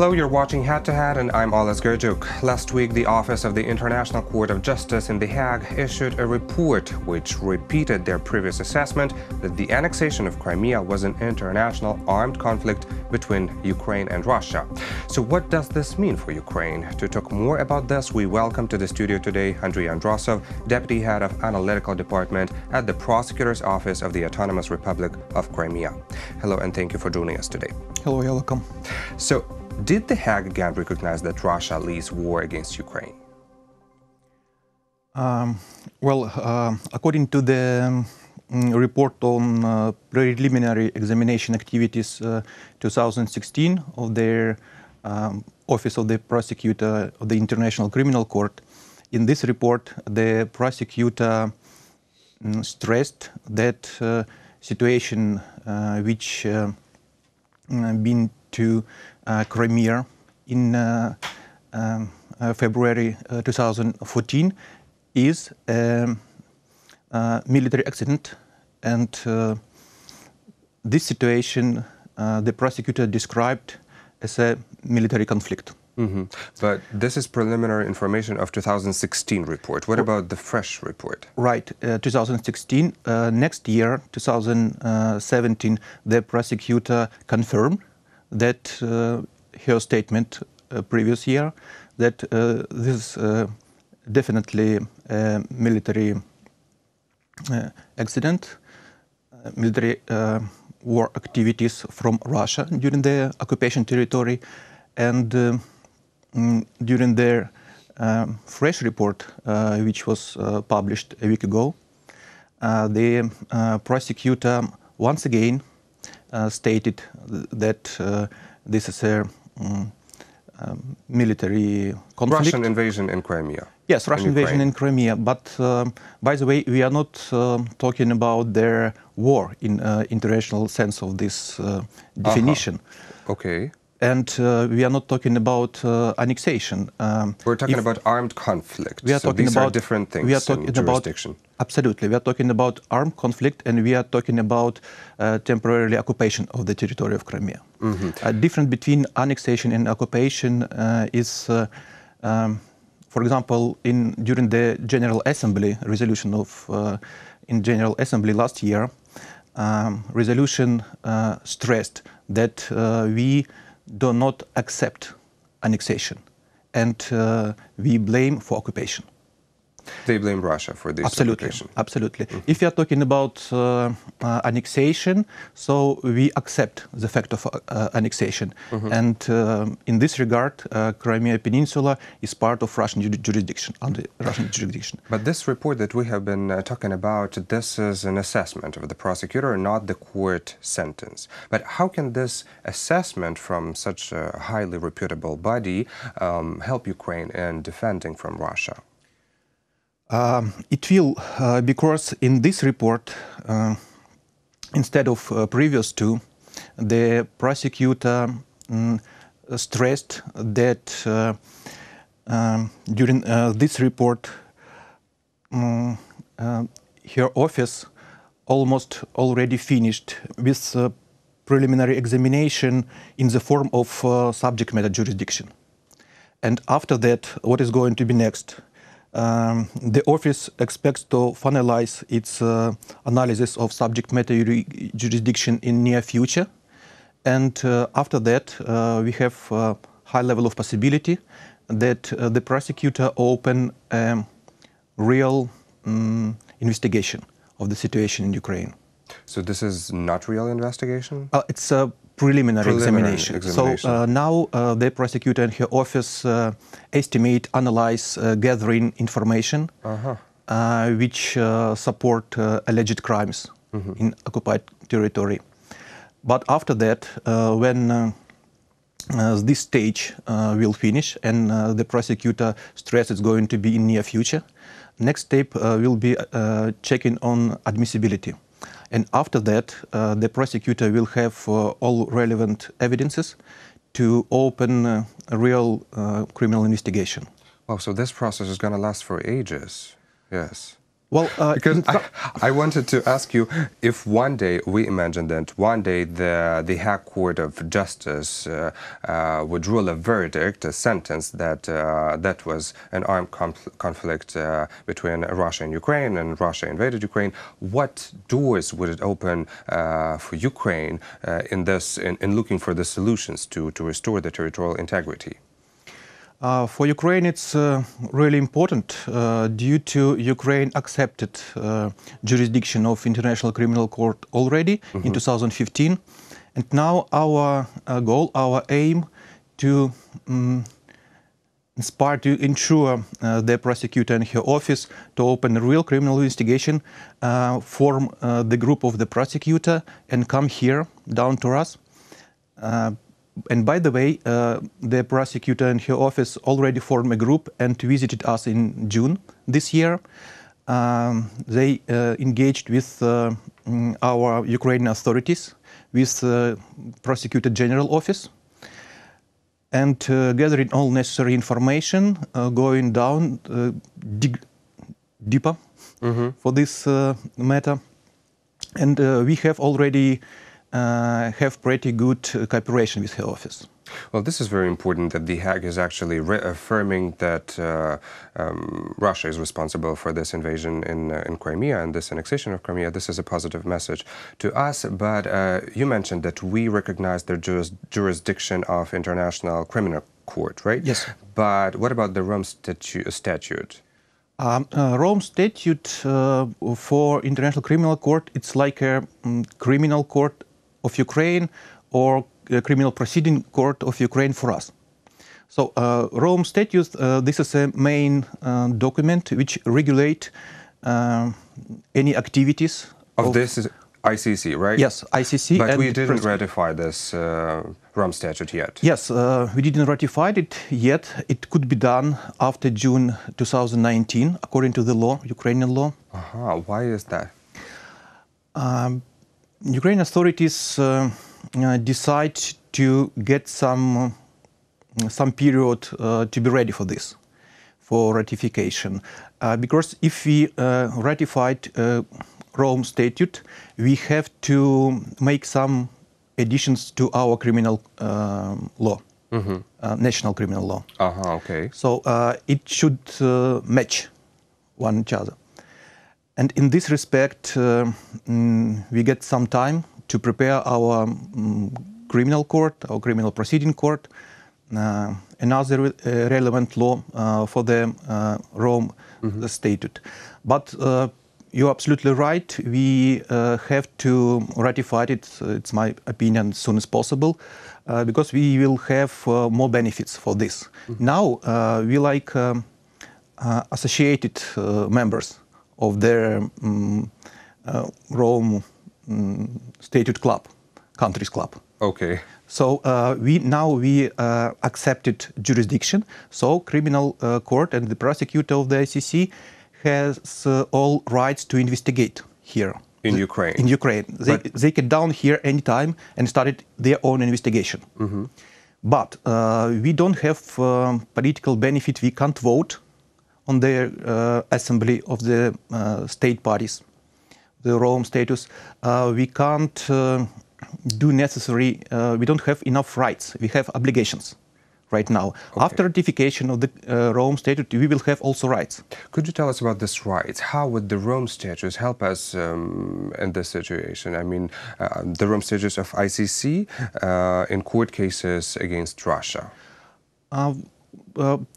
Hello, you're watching Head to Head, and I'm Oles Gerjuk. Last week, the Office of the International Court of Justice in The Hague issued a report which repeated their previous assessment that the annexation of Crimea was an international armed conflict between Ukraine and Russia. So what does this mean for Ukraine? To talk more about this, we welcome to the studio today Andrii Androsov, Deputy Head of Analytical Department at the Prosecutor's Office of the Autonomous Republic of Crimea. Hello, and thank you for joining us today. Hello, you're welcome. So, did The Hague again recognize that Russia leads war against Ukraine? According to the report on preliminary examination activities 2016 of their Office of the Prosecutor of the International Criminal Court, in this report, the prosecutor stressed that situation which been to Crimea in February 2014 is a military accident, and this situation the prosecutor described as a military conflict. But this is preliminary information of 2016 report. What about the fresh report? Right, 2016. Next year, 2017, the prosecutor confirmed that her statement previous year that this is definitely a military accident, military war activities from Russia during the occupation territory, and during their fresh report, which was published a week ago, the prosecutor once again stated that this is a military conflict. Russian invasion in Crimea. Yes, Russian invasion in Crimea. But by the way, we are not talking about their war in international sense of this definition. Okay. And we are not talking about annexation. We're talking about armed conflict. We are talking these about are different things. We are talking in jurisdiction. Absolutely. We are talking about armed conflict, and we are talking about temporary occupation of the territory of Crimea. Difference between annexation and occupation is, for example, during the General Assembly resolution of in General Assembly last year, resolution stressed that we do not accept annexation, and we blame for occupation. They blame Russia for this occupation. Absolutely. If you are talking about annexation, so we accept the fact of annexation. And in this regard, Crimea Peninsula is part of Russian jurisdiction, under Russian jurisdiction. But this report that we have been talking about, this is an assessment of the prosecutor, not the court sentence. But how can this assessment from such a highly reputable body help Ukraine in defending from Russia? It will, because in this report, instead of previous two, the prosecutor stressed that during this report, her office almost already finished with preliminary examination in the form of subject matter jurisdiction. And after that, what is going to be next? The office expects to finalize its analysis of subject matter jurisdiction in near future, and after that we have a high level of possibility that the prosecutor open a real investigation of the situation in Ukraine. So this is not real investigation? It's a preliminary examination. So now the prosecutor and her office estimate, analyze, gathering information which support alleged crimes in occupied territory. But after that, when this stage will finish and the prosecutor stress is going to be in near future, next step will be checking on admissibility. And after that, the prosecutor will have all relevant evidences to open a real criminal investigation. Wow, so this process is going to last for ages. Yes. Well, because I wanted to ask you if one day, we imagine that one day the Hague Court of Justice would rule a verdict, a sentence that that was an armed conflict between Russia and Ukraine, and Russia invaded Ukraine. What doors would it open for Ukraine in looking for the solutions to restore the territorial integrity? For Ukraine, it's really important due to Ukraine accepted jurisdiction of International Criminal Court already in 2015. And now our goal, our aim to inspire, to ensure the prosecutor and her office to open a real criminal investigation, form the group of the prosecutor and come here down to us. And by the way, the prosecutor and her office already formed a group and visited us in June this year. They engaged with our Ukrainian authorities, with the Prosecutor General Office, and gathering all necessary information, going down deeper for this matter. And we have already have pretty good cooperation with her office. Well, this is very important that The Hague is actually reaffirming that Russia is responsible for this invasion in Crimea and this annexation of Crimea. This is a positive message to us, but you mentioned that we recognize the jurisdiction of International Criminal Court, right? Yes. But what about the Rome Statute? Rome Statute for International Criminal Court, it's like a criminal court of Ukraine or a criminal proceeding court of Ukraine for us. So Rome Statute, this is a main document which regulate any activities of this is ICC, right? Yes, ICC. But we didn't ratify this Rome Statute yet. Yes, we didn't ratify it yet. It could be done after June 2019, according to the law, Ukrainian law. Why is that? Ukrainian authorities decide to get some period to be ready for this, for ratification. Because if we ratified Rome Statute, we have to make some additions to our criminal law, national criminal law. Okay. So it should match one each other. And in this respect, we get some time to prepare our criminal court, our criminal proceeding court, another relevant law for the Rome Statute. But you're absolutely right. We have to ratify it, it's my opinion, as soon as possible, because we will have more benefits for this. Now, we like associated members of the Rome Statute Club, countries club. Okay. So we accepted jurisdiction. So criminal court and the prosecutor of the ICC has all rights to investigate here. In Ukraine? In Ukraine. They get down here anytime and started their own investigation. But we don't have political benefit. We can't vote on the assembly of the state parties, the Rome status. We can't do necessary, we don't have enough rights. We have obligations right now. Okay. After ratification of the Rome Statute, we will have also rights. Could you tell us about this rights? How would the Rome Statutes help us in this situation? I mean, the Rome Statutes of ICC in court cases against Russia.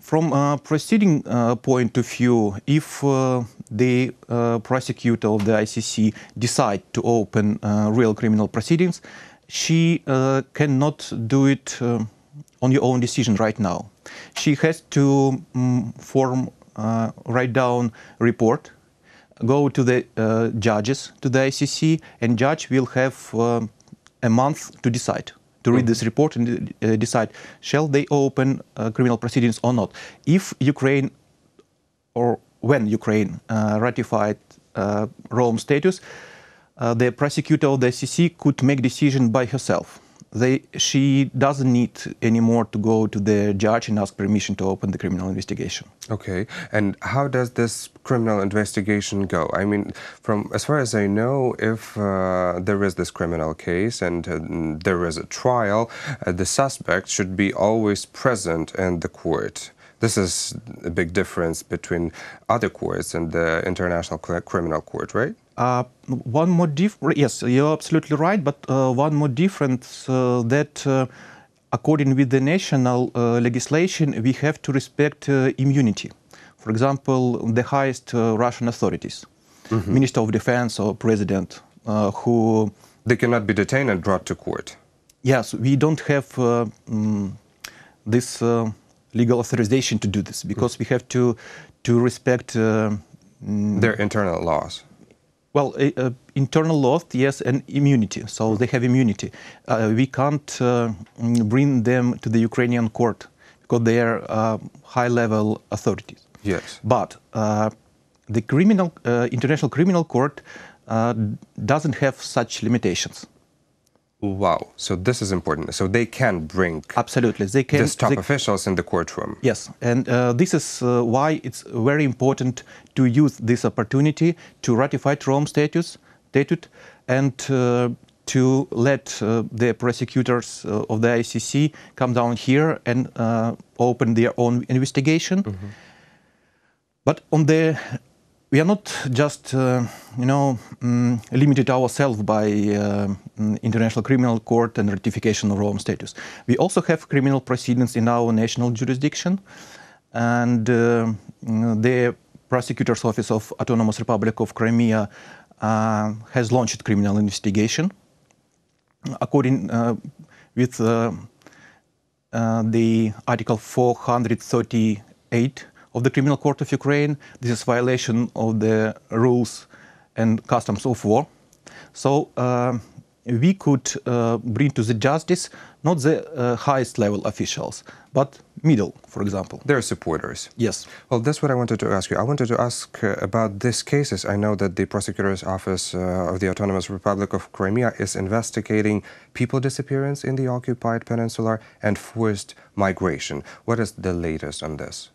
From a proceeding point of view, if the prosecutor of the ICC decide to open real criminal proceedings, she cannot do it on your own decision right now. She has to write down report, go to the judges, to the ICC, and judge will have a month to decide, to read this report and decide, shall they open criminal proceedings or not. If Ukraine, or when Ukraine ratified Rome status, the prosecutor of the ICC could make decision by herself. she doesn't need anymore to go to the judge and ask permission to open the criminal investigation. Okay, and how does this criminal investigation go? I mean, from as far as I know, if there is this criminal case and there is a trial, the suspect should be always present in the court. This is a big difference between other courts and the International Criminal Court, right? One more difference, yes, you're absolutely right, but one more difference that according with the national legislation, we have to respect immunity. For example, the highest Russian authorities, Minister of Defense or President, who... They cannot be detained and brought to court. Yes, we don't have this legal authorization to do this, because we have to respect... their internal laws. Well, internal laws, yes, and immunity. So they have immunity. We can't bring them to the Ukrainian court because they are high-level authorities. Yes. But the International Criminal Court doesn't have such limitations. Wow. So this is important. So they can bring absolutely they can these top officials in the courtroom. Yes, and this is why it's very important to use this opportunity to ratify Rome Statute and to let the prosecutors of the ICC come down here and open their own investigation. But we are not just, limited ourselves by International Criminal Court and ratification of Rome Statute. We also have criminal proceedings in our national jurisdiction, and the Prosecutor's Office of Autonomous Republic of Crimea has launched criminal investigation. According with the Article 438 of the Criminal Court of Ukraine, this is violation of the rules and customs of war. So we could bring to the justice not the highest level officials, but middle, for example. Their supporters. Yes. Well, that's what I wanted to ask you. I wanted to ask about these cases. I know that the Prosecutor's Office of the Autonomous Republic of Crimea is investigating people disappearance in the occupied peninsula and forced migration. What is the latest on this?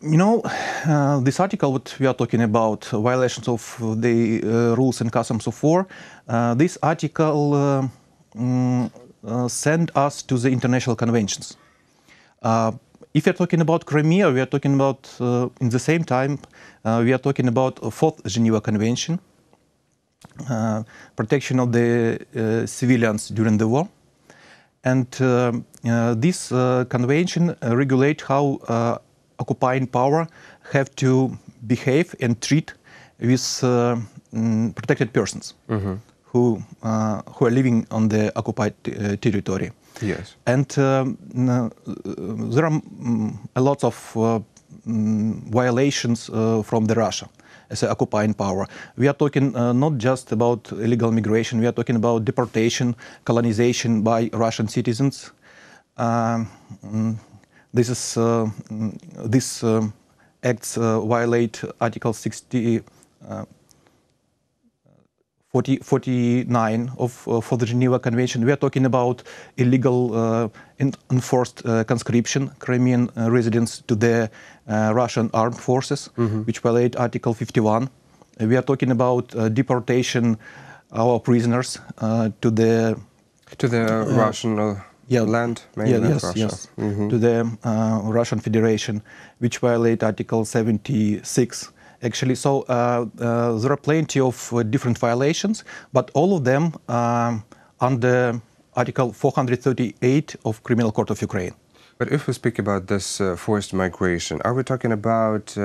This article what we are talking about, violations of the rules and customs of war, this article sent us to the international conventions. If we are talking about Crimea, we are talking about, in the same time, we are talking about a Fourth Geneva Convention, protection of the civilians during the war. And this convention regulates how occupying power have to behave and treat with protected persons who are living on the occupied territory. Yes. And there are a lot of violations from the Russia as an occupying power. We are talking not just about illegal migration, we are talking about deportation, colonization by Russian citizens. This acts violate Article 49 for the Geneva Convention. We are talking about illegal enforced conscription, Crimean residents to the Russian armed forces, which violate Article 51. We are talking about deportation our prisoners to the Russian land, mainland Russia. Yes, to the Russian Federation, which violate Article 76. Actually, so there are plenty of different violations, but all of them under Article 438 of Criminal Court of Ukraine. But if we speak about this forced migration, are we talking about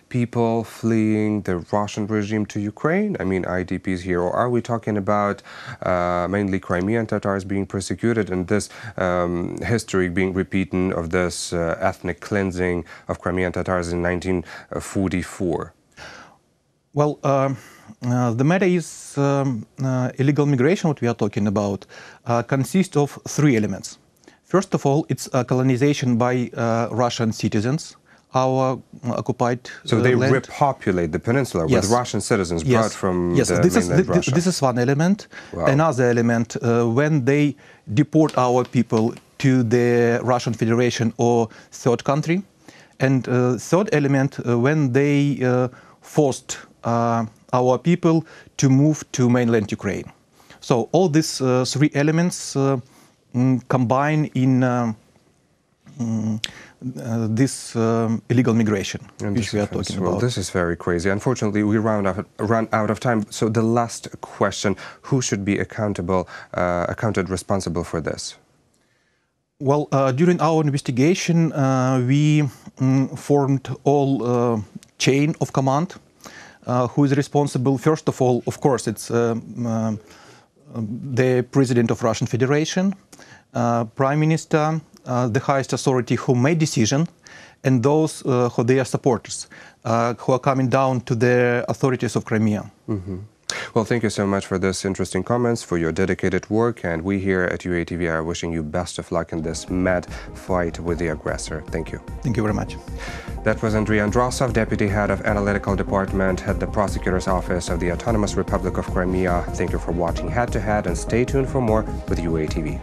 people fleeing the Russian regime to Ukraine? I mean, IDPs here, or are we talking about mainly Crimean Tatars being persecuted and this history being repeated of this ethnic cleansing of Crimean Tatars in 1944? Well, the matter is illegal migration, what we are talking about, consists of three elements. First of all, it's colonization by Russian citizens our occupied So they land. repopulate the peninsula with Russian citizens brought from the mainland Russia. This is one element. Wow. Another element, when they deport our people to the Russian Federation or third country. And third element, when they forced our people to move to mainland Ukraine. So all these three elements combine in this illegal migration, which we are talking about. This is very crazy. Unfortunately, we run out of time. So the last question: who should be accounted responsible for this? Well, during our investigation, we formed all chain of command. Who is responsible? First of all, of course, it's the President of Russian Federation, Prime Minister, the highest authority who made decision, and those who are their supporters, who are coming down to the authorities of Crimea. Mm-hmm. Well, thank you so much for this interesting comments, for your dedicated work, and we here at UATV are wishing you best of luck in this mad fight with the aggressor. Thank you. Thank you very much. That was Andrii Androsov, Deputy Head of Analytical Department at the Prosecutor's Office of the Autonomous Republic of Crimea. Thank you for watching Head to Head, and stay tuned for more with UATV.